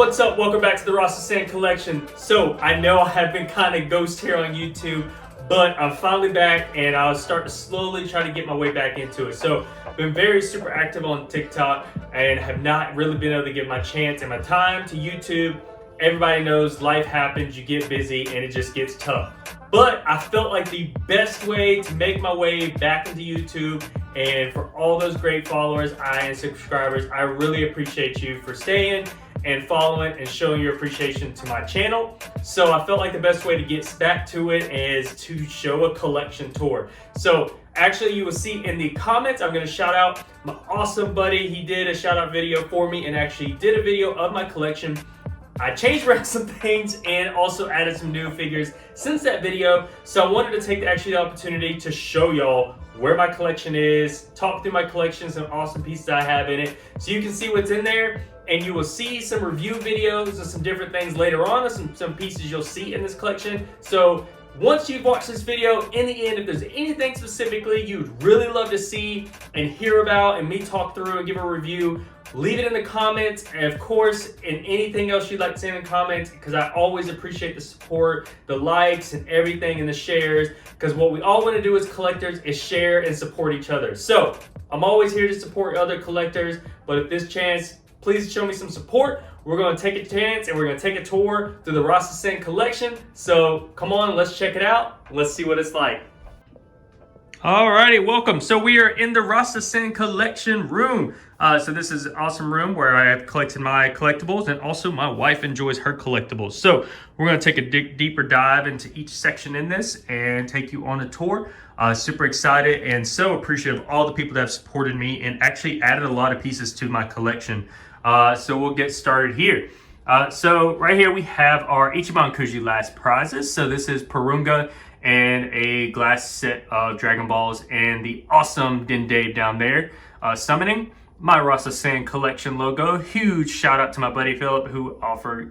What's up? Welcome back to the Rasta Saiyan Collection. So, I know I have been kind of ghost here on YouTube, but I'm finally back and I'll start to slowly try to get my way back into it. So, I've been very super active on TikTok and have not really been able to give my chance and my time to YouTube. Everybody knows life happens, you get busy, and it just gets tough. But I felt like the best way to make my way back into YouTube, and for all those great followers and subscribers, I really appreciate you for staying and following and showing your appreciation to my channel. So I felt like the best way to get back to it is to show a collection tour. So actually you will see in the comments, I'm gonna shout out my awesome buddy. He did a shout out video for me and actually did a video of my collection. I changed around some things and also added some new figures since that video. So I wanted to take the opportunity to show y'all where my collection is, talk through my collection, some awesome pieces I have in it, so you can see what's in there, and you will see some review videos and some different things later on, some pieces you'll see in this collection. So once you've watched this video, in the end, if there's anything specifically you'd really love to see and hear about and me talk through and give a review, leave it in the comments. And of course, and anything else you'd like to say in the comments, because I always appreciate the support, the likes and everything, and the shares, because what we all want to do as collectors is share and support each other. So I'm always here to support other collectors, but if this chance, please show me some support. We're going to take a chance and we're going to take a tour through the Rasta Saiyan Collection. So come on, let's check it out. Let's see what it's like. Alrighty, welcome. So we are in the Rasta Saiyan Collection room. So this is an awesome room where I have collected my collectibles, and also my wife enjoys her collectibles. So we're going to take a deeper dive into each section in this and take you on a tour. Super excited and so appreciative of all the people that have supported me and actually added a lot of pieces to my collection. So we'll get started here. So right here we have our Ichiban Kuji last prizes. So this is Purunga and a glass set of Dragon Balls and the awesome Dende down there summoning. My Rasta Saiyan Collection logo. Huge shout out to my buddy Philip who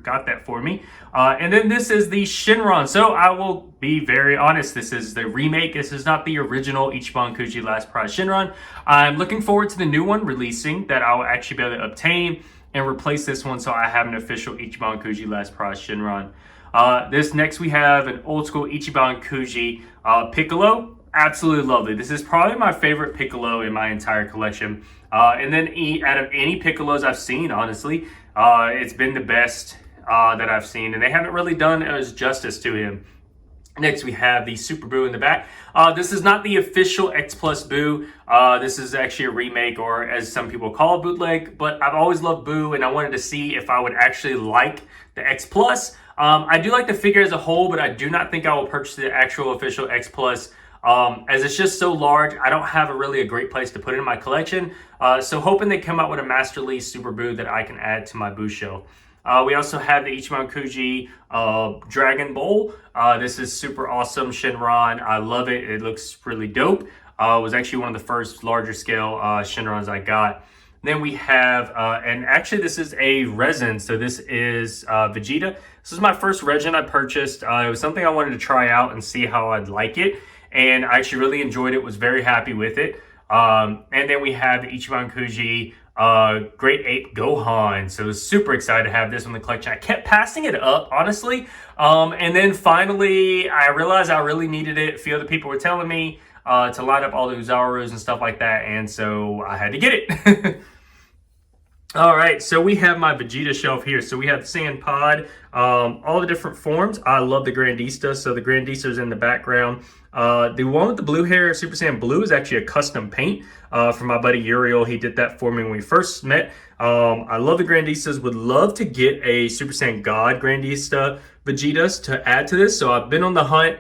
got that for me. And then this is the Shinron. So I will be very honest, this is the remake. This is not the original Ichiban Kuji last prize Shinron. I'm looking forward to the new one releasing that I'll actually be able to obtain and replace this one, so I have an official Ichiban Kuji last prize Shinron. This next we have an old school Ichiban Kuji Piccolo. Absolutely lovely. This is probably my favorite Piccolo in my entire collection. And then out of any Piccolos I've seen, honestly, it's been the best that I've seen, and they haven't really done as justice to him. Next, we have the Super Buu in the back. This is not the official X Plus Buu. This is actually a remake, or as some people call it, bootleg. But I've always loved Buu, and I wanted to see if I would actually like the X Plus. I do like the figure as a whole, but I do not think I will purchase the actual official X Plus. As it's just so large, I don't have a great place to put it in my collection. So hoping they come out with a Master Lease Super Buu that I can add to my Buu shelf. We also have the Ichiban Kuji Dragon Bowl. This is super awesome Shinron. I love it. It looks really dope. It was actually one of the first larger scale Shinrons I got. Then we have, and actually this is a resin. So this is Vegeta. This is my first resin I purchased. It was something I wanted to try out and see how I'd like it. And I actually really enjoyed it, was very happy with it. And then we have the Ichiban Kuji Great Ape Gohan. So super excited to have this in the collection. I kept passing it up, honestly. And then finally, I realized I really needed it. A few other people were telling me to line up all the Uzarus and stuff like that. And so I had to get it. All right, so we have my Vegeta shelf here. So we have the Saiyan Pod, all the different forms. I love the Grandista, so the Grandista is in the background. The one with the blue hair, Super Saiyan Blue, is actually a custom paint from my buddy Uriel. He did that for me when we first met. I love the Grandistas. Would love to get a Super Saiyan God Grandista Vegetas to add to this. So I've been on the hunt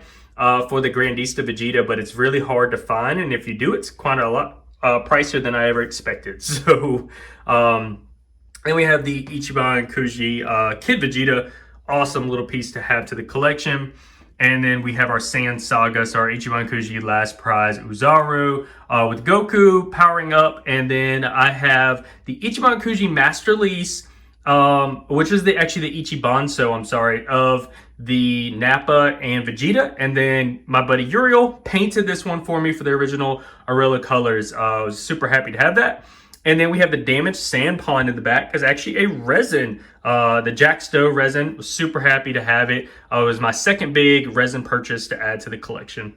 for the Grandista Vegeta, but it's really hard to find. And if you do, it's quite a lot pricier than I ever expected. So then we have the Ichiban Kuji Kid Vegeta. Awesome little piece to have to the collection. And then we have our Saiyan Saga, so our Ichiban Kuji last prize Uzaru with Goku powering up. And then I have the Ichiban Kuji Master Lease, which is actually the Ichibanso, of the Nappa and Vegeta. And then my buddy Uriel painted this one for me for the original Arilla colors. I was super happy to have that. And then we have the damaged sand pond in the back. It's actually a resin. The Jack Stowe resin. Was super happy to have it. It was my second big resin purchase to add to the collection.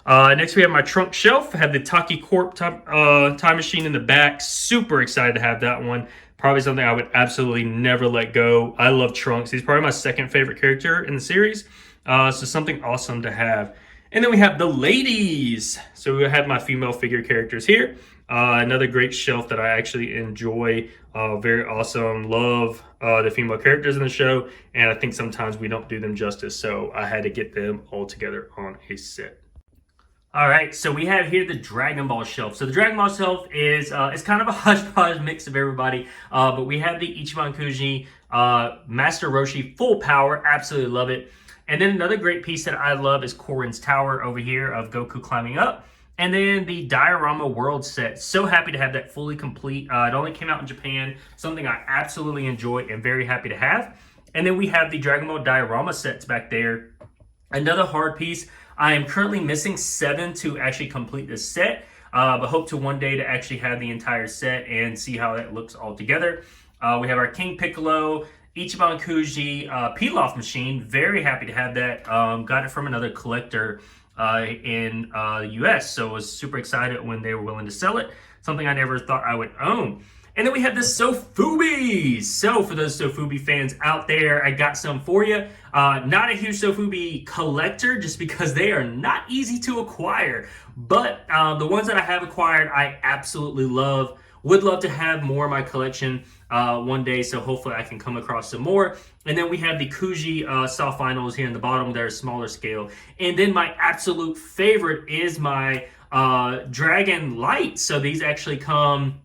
Next, we have my trunk shelf. I have the Taki Corp time machine in the back. Super excited to have that one. Probably something I would absolutely never let go. I love Trunks. He's probably my second favorite character in the series. So something awesome to have. And then we have the ladies. So we have my female figure characters here. Another great shelf that I actually enjoy. Very awesome. Love the female characters in the show. And I think sometimes we don't do them justice. So I had to get them all together on a set. All right, so we have here the Dragon Ball shelf. So the Dragon Ball shelf is it's kind of a hodgepodge mix of everybody, but we have the Ichiban Kuji, Master Roshi Full Power, absolutely love it. And then another great piece that I love is Korin's Tower over here of Goku climbing up. And then the Diorama World set. So happy to have that fully complete. It only came out in Japan, something I absolutely enjoy and very happy to have. And then we have the Dragon Ball Diorama sets back there. Another hard piece. I am currently missing 7 to actually complete this set, but hope to one day to actually have the entire set and see how that looks all together. We have our King Piccolo, Ichiban Kuji peel-off machine. Very happy to have that. Got it from another collector in the US, so was super excited when they were willing to sell it. Something I never thought I would own. And then we have the Sofubi. So for those Sofubi fans out there, I got some for you. Not a huge Sofubi collector just because they are not easy to acquire. But the ones that I have acquired, I absolutely love. Would love to have more in my collection one day, so hopefully I can come across some more. And then we have the Kuji soft vinyls here in the bottom. They're a smaller scale. And then my absolute favorite is my Dragon Light. So these actually come...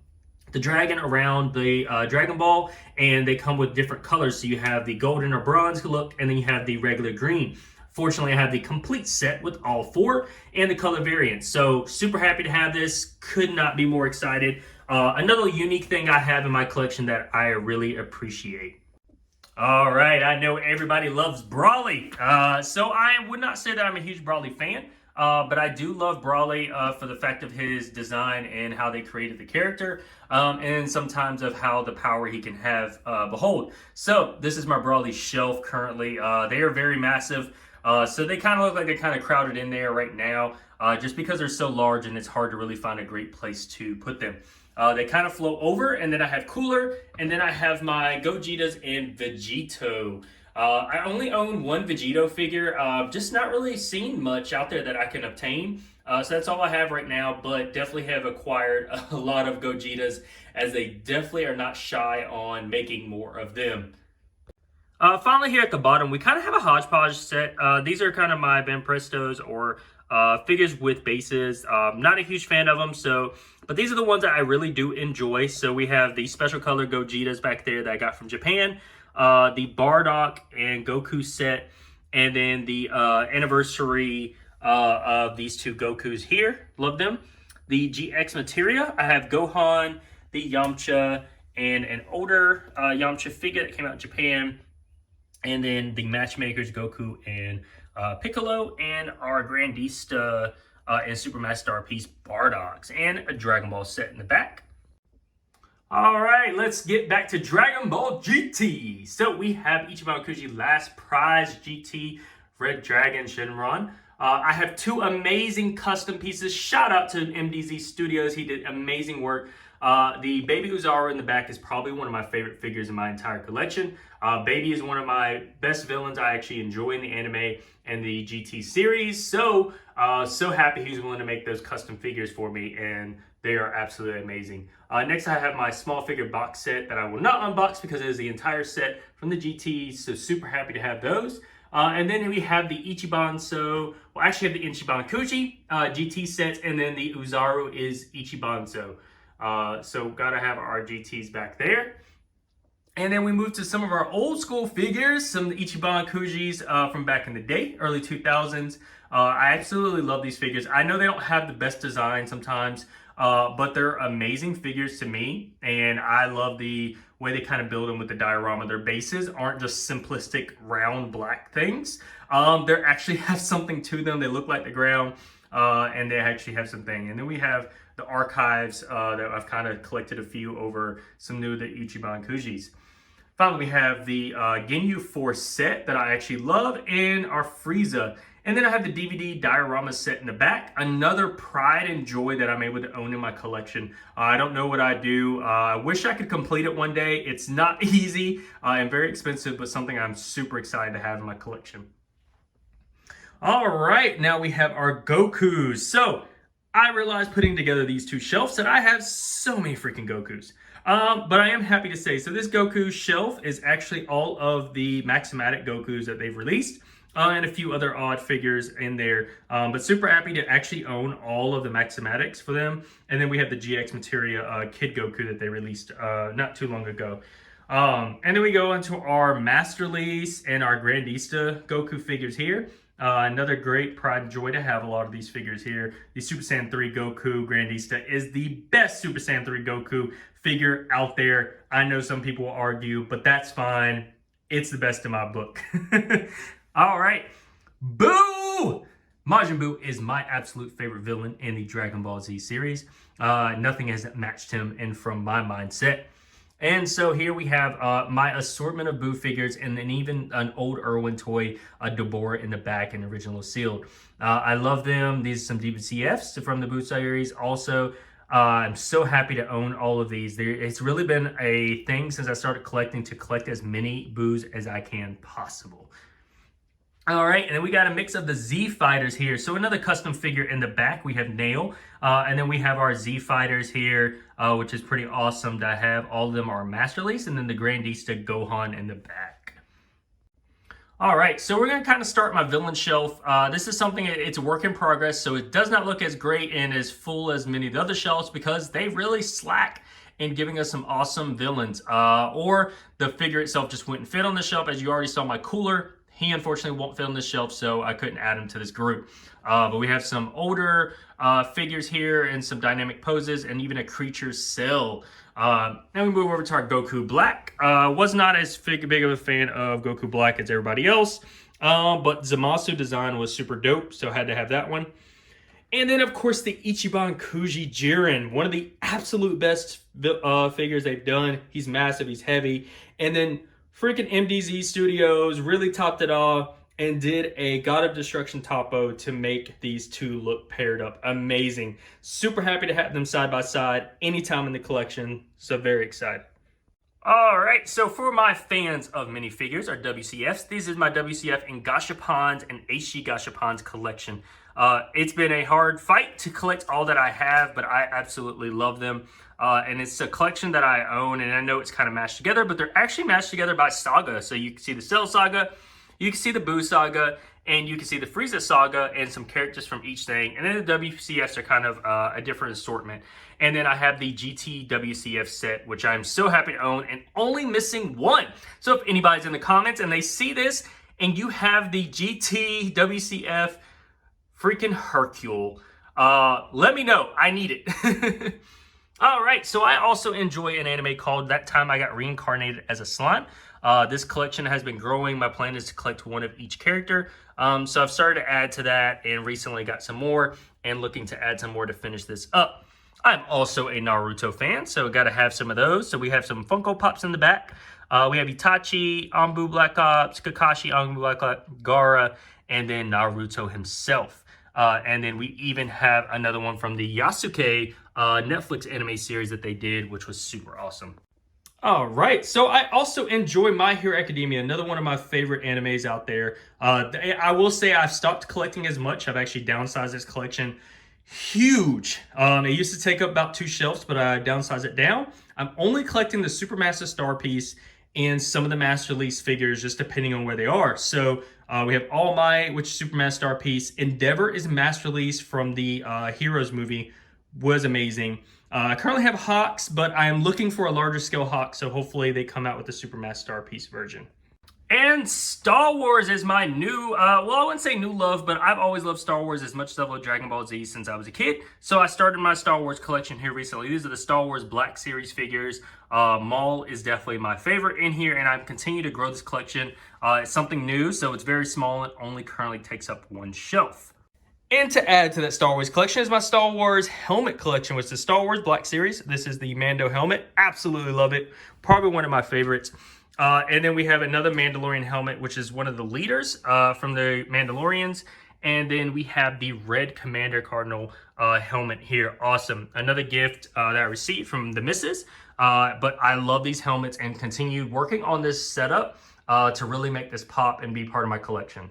the dragon around the Dragon Ball, and they come with different colors. So you have the golden or bronze look, and then you have the regular green. Fortunately, I have the complete set with all 4 and the color variants. So super happy to have this. Could not be more excited. Another unique thing I have in my collection that I really appreciate. All right, I know everybody loves Brawley. So I would not say that I'm a huge Brawley fan. But I do love Brawley for the fact of his design and how they created the character, and sometimes of how the power he can have behold. So this is my Brawley shelf currently. They are very massive, so they kind of look like they're kind of crowded in there right now, just because they're so large and it's hard to really find a great place to put them. They kind of flow over, and then I have Cooler, and then I have my Gogetas and Vegeto. I only own one Vegito figure, just not really seen much out there that I can obtain. So that's all I have right now, but definitely have acquired a lot of Gogetas, as they definitely are not shy on making more of them. Finally here at the bottom, we kind of have a hodgepodge set. These are kind of my Ben Prestos or figures with bases. Not a huge fan of them, but these are the ones that I really do enjoy. So we have the special color Gogetas back there that I got from Japan. The Bardock and Goku set, and then the anniversary of these 2 Gokus here. Love them. The GX Materia, I have Gohan, the Yamcha, and an older Yamcha figure that came out in Japan. And then the Matchmakers Goku and Piccolo, and our Grandista and Supermaster Piece Bardocks, and a Dragon Ball set in the back. All right, let's get back to Dragon Ball GT. So we have Ichiban Kuji Last Prize GT Red Dragon Shenron. I have 2 amazing custom pieces. Shout out to MDZ Studios. He did amazing work. The Baby Uzaru in the back is probably one of my favorite figures in my entire collection. Baby is one of my best villains I actually enjoy in the anime and the GT series. So happy he's willing to make those custom figures for me, and they are absolutely amazing. Next, I have my small figure box set that I will not unbox because it is the entire set from the GT, so super happy to have those. And then we have the Ichiban, we'll actually have the Ichiban Kuji GT set, and then the Uzaru is Ichiban, so gotta have our GTs back there. And then we move to some of our old school figures, some of the Ichiban Kujis from back in the day, early 2000s. I absolutely love these figures. I know they don't have the best design sometimes, but they're amazing figures to me. And I love the way they kind of build them with the diorama. Their bases aren't just simplistic round black things. They actually have something to them. They look like the ground, and they actually have something. And then we have the archives that I've kind of collected a few over some new the Ichiban Kujis. Finally, we have the Ginyu Force set that I actually love, and our Frieza. And then I have the DVD diorama set in the back. Another pride and joy that I'm able to own in my collection. I don't know what I do. I wish I could complete it one day. It's not easy and very expensive, but something I'm super excited to have in my collection. All right, now we have our Gokus. So I realized putting together these two shelves that I have so many freaking Gokus. But I am happy to say, so this Goku shelf is actually all of the Maximalic Gokus that they've released, and a few other odd figures in there. But super happy to actually own all of the Maximatics for them. And then we have the GX Materia Kid Goku that they released not too long ago. And then we go into our Masterpiece and our Grandista Goku figures here. Another great pride and joy to have a lot of these figures here. The Super Saiyan 3 Goku Grandista is the best Super Saiyan 3 Goku figure out there. I know some people will argue, but that's fine. It's the best in my book. All right. Boo! Majin Buu is my absolute favorite villain in the Dragon Ball Z series. Nothing has matched him in from my mindset. And so here we have my assortment of Buu figures, and then even an old Irwin toy, Deborah in the back and original sealed. I love them. These are some DBCFs from the Buu series. Also, I'm so happy to own all of these. It's really been a thing since I started collecting to collect as many Buus as I can possible. All right, and then we got a mix of the Z Fighters here. So another custom figure in the back. We have Nail, and then we have our Z Fighters here, which is pretty awesome to have. All of them are Masterpiece, and then the Grandista Gohan in the back. All right, so we're gonna kind of start my villain shelf. This is something, it's a work in progress, so it does not look as great and as full as many of the other shelves because they really slack in giving us some awesome villains. Or the figure itself just wouldn't fit on the shelf. As you already saw my cooler, he unfortunately won't fit on this shelf, so I couldn't add him to this group. But we have some older figures here and some dynamic poses and even a creature cell. Now we move over to our Goku Black. Was not as big of a fan of Goku Black as everybody else, but Zamasu design was super dope, so I had to have that one. And then, of course, the Ichiban Kuji Jiren, one of the absolute best figures they've done. He's massive, he's heavy. And then freaking MDZ Studios really topped it off and did a God of Destruction topo to make these two look paired up. Amazing. Super happy to have them side by side anytime in the collection. So very excited. All right, so for my fans of minifigures or WCFs, this is my WCF in Gashapons and HD Gashapons collection. It's been a hard fight to collect all that I have, but I absolutely love them. And it's a collection that I own, and I know it's kind of mashed together, but they're actually mashed together by saga. So you can see the Cell Saga, you can see the Buu Saga, and you can see the Frieza Saga and some characters from each thing. And then the WCFs are kind of a different assortment. And then I have the GT WCF set, which I'm so happy to own, and only missing one. So if anybody's in the comments and they see this, and you have the GT WCF freaking Hercule, let me know. I need it. All right, so I also enjoy an anime called That Time I Got Reincarnated as a Slime. This collection has been growing. My plan is to collect one of each character. So I've started to add to that and recently got some more and looking to add some more to finish this up. I'm also a Naruto fan, so got to have some of those. So we have some Funko Pops in the back. We have Itachi, Anbu Black Ops, Kakashi, Anbu Black Ops, Gaara, and then Naruto himself. And then we even have another one from the Yasuke Netflix anime series that they did, which was super awesome. All right, so I also enjoy My Hero Academia, another one of my favorite animes out there. I will say I've stopped collecting as much. I've actually downsized this collection huge. It used to take up about 2 shelves, but I downsized it down. I'm only collecting the Supermaster Star Piece and some of the Masterpiece figures, just depending on where they are. So we have All Might, which is Supermaster Star Piece. Endeavor is Masterpiece from the Heroes movie, was amazing. I currently have Hawks, but I am looking for a larger scale Hawk, so hopefully they come out with the Supermaster Star Piece version. And Star Wars is my new, well, I wouldn't say new love, but I've always loved Star Wars as much as I've loved Dragon Ball Z since I was a kid. So I started my Star Wars collection here recently. These are the Star Wars Black Series figures. Maul is definitely my favorite in here, and I'm continuing to grow this collection. It's something new, so it's very small and only currently takes up one shelf. And to add to that Star Wars collection is my Star Wars helmet collection, which is the Star Wars Black Series. This is the Mando helmet. Absolutely love it. Probably one of my favorites. And then we have another Mandalorian helmet, which is one of the leaders from the Mandalorians. And then we have the Red Commander Cardinal helmet here. Awesome. Another gift that I received from the missus. But I love these helmets and continue working on this setup to really make this pop and be part of my collection.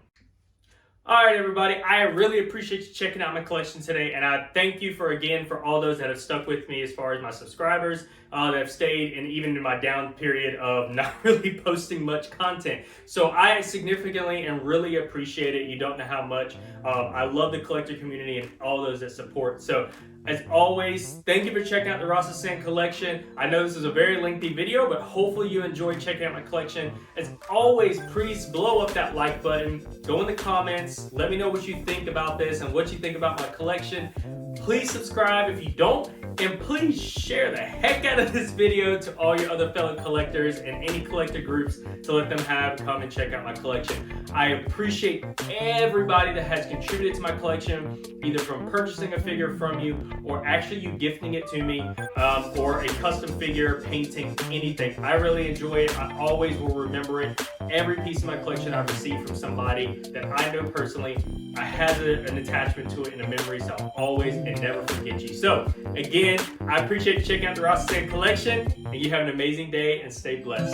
All right, everybody, I really appreciate you checking out my collection today, and I thank you for all those that have stuck with me as far as my subscribers that have stayed, and even in my down period of not really posting much content. So I significantly and really appreciate it. You don't know how much. I love the collector community and all those that support. So as always, thank you for checking out the Rasta Saiyan Collection. I know this is a very lengthy video, but hopefully you enjoyed checking out my collection. As always, please blow up that like button. Go in the comments. Let me know what you think about this and what you think about my collection. Please subscribe if you don't, and please share the heck out of this video to all your other fellow collectors and any collector groups to let them come and check out my collection. I appreciate everybody that has contributed to my collection, either from purchasing a figure from you or actually you gifting it to me, or a custom figure, painting, anything. I really enjoy it. I always will remember it. Every piece of my collection I've received from somebody that I know personally, I have an attachment to it and a memory, so I'll always and never forget you. So again, I appreciate you checking out the Rasta Saiyan Collection, and you have an amazing day and stay blessed.